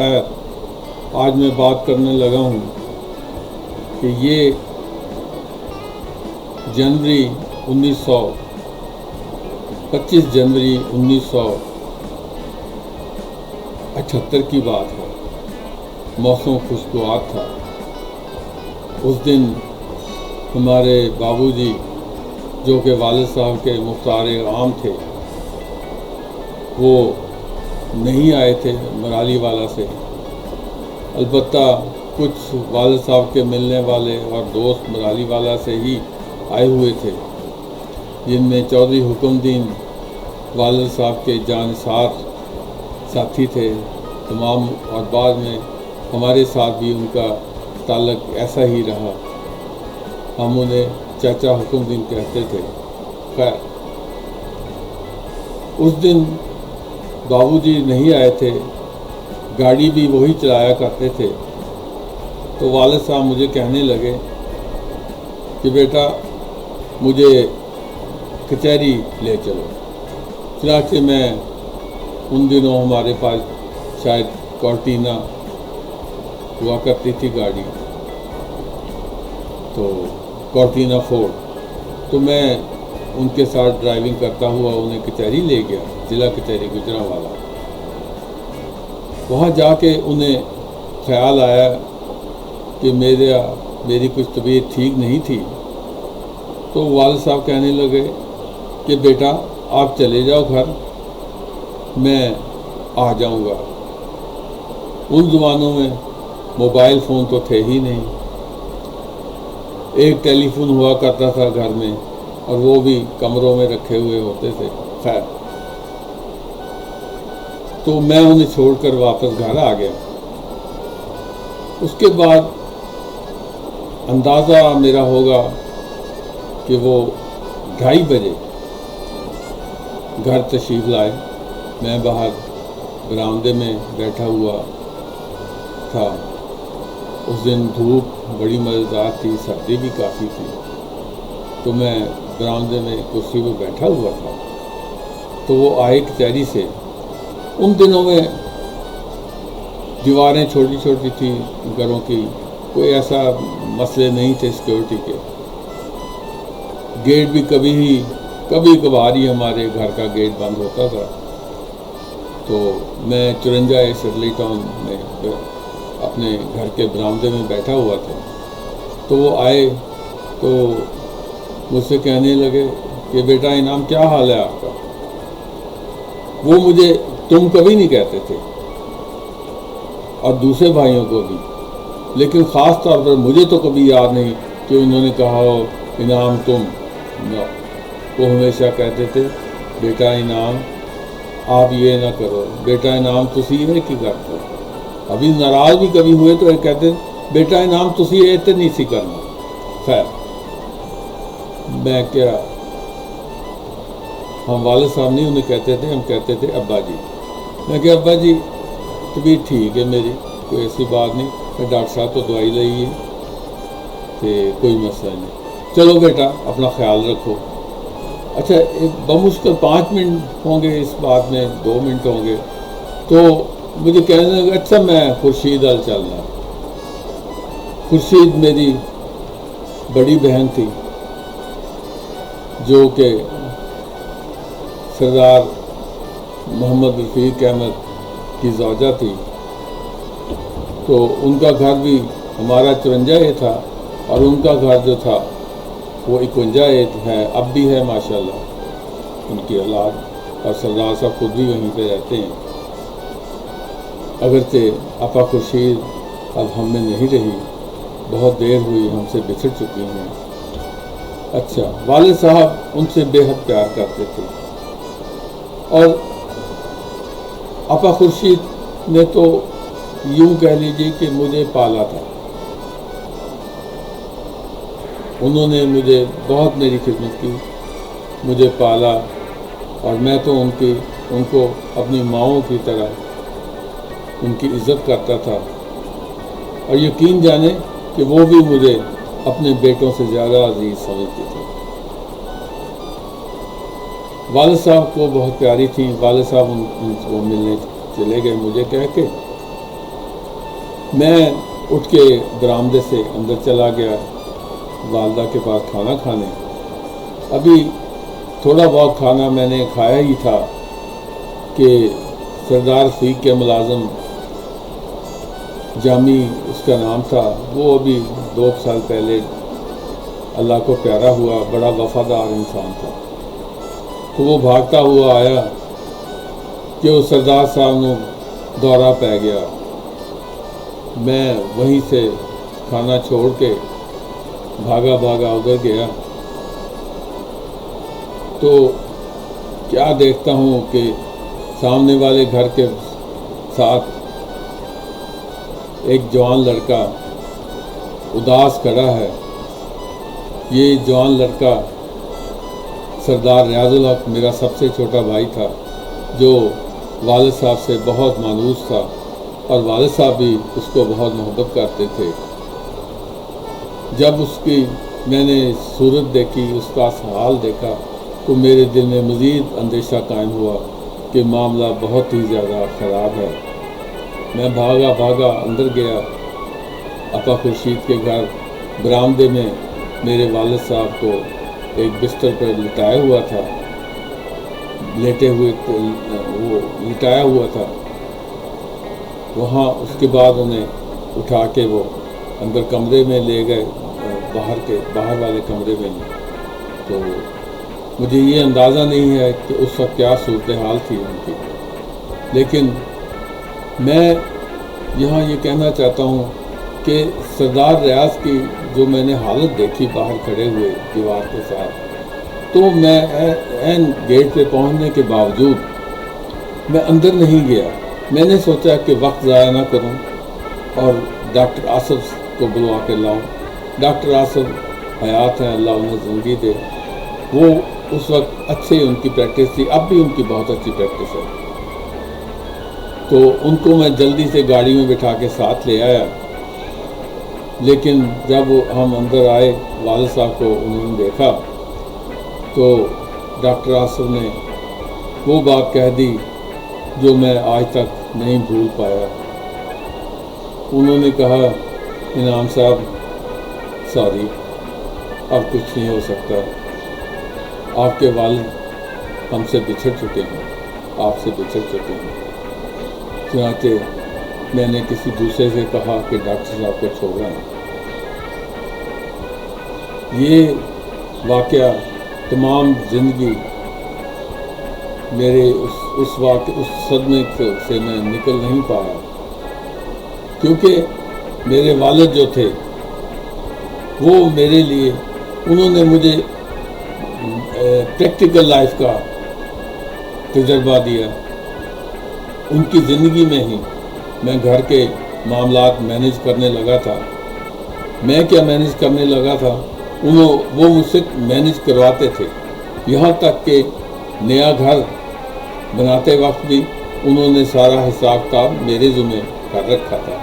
خیر، آج میں بات کرنے لگا ہوں کہ یہ جنوری 25 جنوری 1978 کی بات ہے۔ موسم خوشگوار تھا۔ اس دن ہمارے بابو جی، جو کہ والد صاحب کے مختار عام تھے، وہ نہیں آئے تھے مرالی والا سے۔ البتہ کچھ والد صاحب کے ملنے والے اور دوست مرالی والا سے ہی آئے ہوئے تھے، جن میں چودھری حکم دین والد صاحب کے جانثار ساتھی تھے تمام، اور بعد میں ہمارے ساتھ بھی ان کا تعلق ایسا ہی رہا۔ ہم انہیں چاچا حکم دین کہتے تھے۔ خیر، اس دن بابو جی نہیں آئے تھے، گاڑی بھی وہی چلایا کرتے تھے، تو والد صاحب مجھے کہنے لگے کہ بیٹا مجھے کچہری لے چلو۔ چنانچہ میں ان دنوں ہمارے پاس شاید کورٹینا ہوا کرتی تھی گاڑی، تو کورٹینا فورڈ، تو میں ان کے ساتھ ڈرائیونگ کرتا ہوا انہیں کچہری لے گیا، ضلع کچہری گوجرانوالا۔ وہاں جا کے انہیں خیال آیا کہ میری کچھ طبیعت ٹھیک نہیں تھی، تو والد صاحب کہنے لگے کہ بیٹا آپ چلے جاؤ گھر، میں آ جاؤں گا۔ ان زمانوں میں موبائل فون تو تھے ہی نہیں، ایک ٹیلی فون ہوا کرتا تھا گھر میں، اور وہ بھی کمروں میں رکھے ہوئے ہوتے تھے۔ خیر، تو میں انہیں چھوڑ کر واپس گھر آ گیا۔ اس کے بعد اندازہ میرا ہوگا کہ وہ 2:30 بجے گھر تشریف لائے۔ میں باہر برآمدے میں بیٹھا ہوا تھا۔ اس دن دھوپ بڑی مزیدار تھی، سردی بھی کافی تھی، تو میں برآمدے میں کرسی پہ بیٹھا ہوا تھا، تو وہ آئے کچہری سے۔ ان دنوں میں دیواریں چھوٹی چھوٹی تھیں گھروں کی، کوئی ایسا مسئلے نہیں تھے سیکورٹی کے۔ گیٹ بھی کبھی کبھار ہی ہمارے گھر کا گیٹ بند ہوتا تھا۔ تو میں 54 شرلی ٹاؤن میں اپنے گھر کے برآمدے میں بیٹھا ہوا تھا، تو وہ آئے تو مجھ سے کہنے لگے کہ بیٹا انعام کیا حال ہے آپ کا؟ وہ مجھے تم کبھی نہیں کہتے تھے، اور دوسرے بھائیوں کو بھی، لیکن خاص طور پر مجھے تو کبھی یاد نہیں کہ انہوں نے کہا ہو انعام تم۔ وہ ہمیشہ کہتے تھے بیٹا انعام آپ یہ نہ کرو، بیٹا انعام تسی یہ کی کرتے۔ ابھی ناراض بھی کبھی ہوئے تو کہتے بیٹا انعام تسی یہ تو نہیں سی کرنا۔ خیر، میں کیا، ہم والد صاحب نہیں انہیں کہتے تھے، ہم کہتے تھے ابا جی۔ میں کہ ابا جی طبیعت ٹھیک ہے میری، کوئی ایسی بات نہیں، میں ڈاکٹر صاحب تو دوائی لائی ہے کہ کوئی مسئلہ نہیں، چلو بیٹا اپنا خیال رکھو۔ اچھا، بمشکل 5 منٹ ہوں گے اس بات میں، 2 منٹ ہوں گے، تو مجھے کہنے لگا اچھا میں خورشید ال چلنا۔ خورشید میری بڑی بہن تھی، جو کہ سردار محمد رفیق احمد کی زوجہ تھی، تو ان کا گھر بھی ہمارا 54 تھا، اور ان کا گھر جو تھا وہ 51 ہے، اب بھی ہے ماشاءاللہ ان کی اولاد، اور سردار صاحب خود بھی وہیں پہ رہتے ہیں۔ اگرچہ آپا خورشید اب ہم میں نہیں رہی، بہت دیر ہوئی ہم سے بچھڑ چکی ہیں۔ اچھا، والد صاحب ان سے بے حد پیار کرتے تھے، اور آپا خورشید نے تو یوں کہہ لیجیے کہ مجھے پالا تھا۔ انہوں نے مجھے بہت میری خدمت کی، مجھے پالا، اور میں تو ان کو اپنی ماؤں کی طرح ان کی عزت کرتا تھا، اور یقین جانے کہ وہ بھی مجھے اپنے بیٹوں سے زیادہ عزیز سمجھتے تھے۔ والد صاحب کو بہت پیاری تھی۔ والد صاحب ان کو ملنے چلے گئے مجھے کہہ کے، میں اٹھ کے برآمدے سے اندر چلا گیا والدہ کے پاس کھانا کھانے. ابھی تھوڑا بہت کھانا میں نے کھایا ہی تھا کہ سردار رفیق کے ملازم جامی اس کا نام تھا، وہ ابھی 2 سال پہلے اللہ کو پیارا ہوا، بڑا وفادار انسان تھا. تو وہ بھاگتا ہوا آیا کہ وہ سردار صاحب نے دورہ پہ گیا. میں وہیں سے کھانا چھوڑ کے بھاگا ادھر گیا تو کیا دیکھتا ہوں کہ سامنے والے گھر کے ساتھ ایک جوان لڑکا اداس کھڑا ہے. یہ جوان لڑکا سردار ریاض الحق میرا سب سے چھوٹا بھائی تھا، جو والد صاحب سے بہت مانوس تھا اور والد صاحب بھی اس کو بہت محبت کرتے تھے. جب اس کی میں نے صورت دیکھی، اس کا حال دیکھا تو میرے دل میں مزید اندیشہ قائم ہوا کہ معاملہ بہت ہی زیادہ خراب ہے. میں بھاگا اندر گیا. آقا خورشید کے گھر برآمدے میں میرے والد صاحب کو ایک بستر پر لٹایا ہوا تھا. وہاں اس کے بعد انہیں اٹھا کے وہ اندر کمرے میں لے گئے، باہر والے کمرے میں. تو مجھے یہ اندازہ نہیں ہے کہ اس وقت کیا صورتحال تھی ان کی، لیکن میں یہاں یہ کہنا چاہتا ہوں کہ سردار ریاض کی جو میں نے حالت دیکھی باہر کھڑے ہوئے دیوار کے ساتھ، تو میں عین گیٹ پہ پہنچنے کے باوجود میں اندر نہیں گیا. میں نے سوچا کہ وقت ضائع نہ کروں اور ڈاکٹر آصف کو بلوا کے لاؤں. ڈاکٹر آصف حیات ہیں، اللہ انہیں زندگی دے. وہ اس وقت اچھی ان کی پریکٹس تھی، اب بھی ان کی بہت اچھی پریکٹس ہے. تو ان کو میں جلدی سے گاڑی میں بٹھا کے ساتھ لے آیا. لیکن جب ہم اندر آئے، والد صاحب کو انہوں نے دیکھا تو ڈاکٹر آصف نے وہ بات کہہ دی جو میں آج تک نہیں بھول پایا. انہوں نے کہا، انعام صاحب سوری، اب کچھ نہیں ہو سکتا. آپ کے والد ہم سے بچھڑ چکے ہیں، آپ سے بچھڑ چکے ہیں. چنانچہ میں نے کسی دوسرے سے کہا کہ ڈاکٹر صاحب کو چھوڑنا ہے. یہ واقعہ تمام زندگی میرے اس صدمے سے میں نکل نہیں پایا، کیونکہ میرے والد جو تھے وہ میرے لیے، انہوں نے مجھے پریکٹیکل لائف کا تجربہ دیا. ان کی زندگی میں ہی میں گھر کے معاملات مینیج کرنے لگا تھا. میں کیا مینیج کرنے لگا تھا، وہ مجھ سے مینیج کرواتے تھے. یہاں تک کہ نیا گھر بناتے وقت بھی انہوں نے سارا حساب کتاب میرے ذمہ کر رکھا تھا.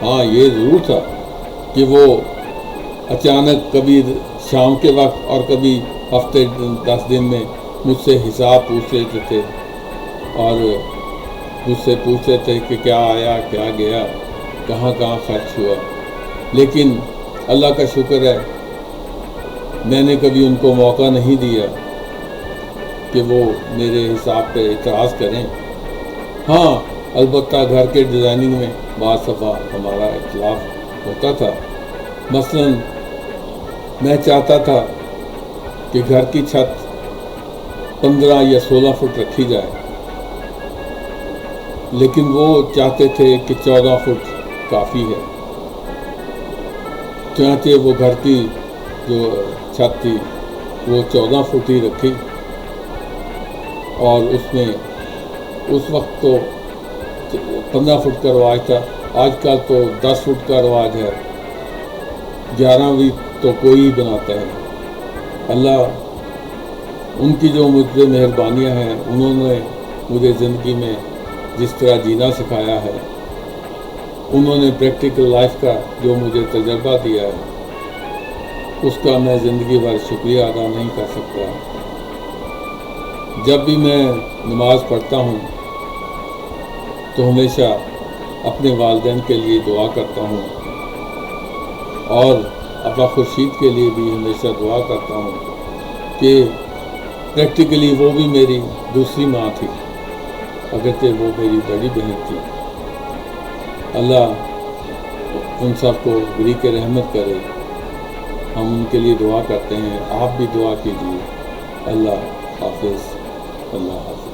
ہاں یہ ضرور تھا کہ وہ اچانک کبھی شام کے وقت اور کبھی ہفتے 10 دن میں مجھ سے حساب پوچھ لیتے تھے اور مجھ سے پوچھتے تھے کہ کیا آیا، کیا گیا، کہاں خرچ ہوا. لیکن اللہ کا شکر ہے میں نے کبھی ان کو موقع نہیں دیا کہ وہ میرے حساب پہ اعتراض کریں. ہاں البتہ گھر کے ڈیزائننگ میں بعض دفعہ ہمارا اختلاف ہوتا تھا. مثلاً میں چاہتا تھا کہ گھر کی چھت 15 یا 16 فٹ رکھی جائے، لیکن وہ چاہتے تھے کہ 14 فٹ کافی ہے. چنانچہ وہ گھر کی جو چھت تھی وہ 14 فٹ ہی رکھی، اور اس میں اس وقت تو 15 فٹ کا رواج تھا. آج کل تو 10 فٹ کا رواج ہے، 11 بھی تو کوئی ہی بناتا ہے. اللہ ان کی جو مجھ پہ مہربانیاں ہیں، انہوں نے مجھے زندگی میں جس طرح جینا سکھایا ہے، انہوں نے پریکٹیکل لائف کا جو مجھے تجربہ دیا ہے، اس کا میں زندگی بھر شکریہ ادا نہیں کر سکتا. جب بھی میں نماز پڑھتا ہوں تو ہمیشہ اپنے والدین کے لیے دعا کرتا ہوں اور ابا خورشید کے لیے بھی ہمیشہ دعا کرتا ہوں کہ پریکٹیکلی وہ بھی میری دوسری ماں تھی، اگرچہ وہ میری بڑی بہن تھی۔ اللہ ان سب کو بریک رحمت کرے، ہم ان کے لیے دعا کرتے ہیں، آپ بھی دعا کیجیے۔ اللہ حافظ، اللہ حافظ۔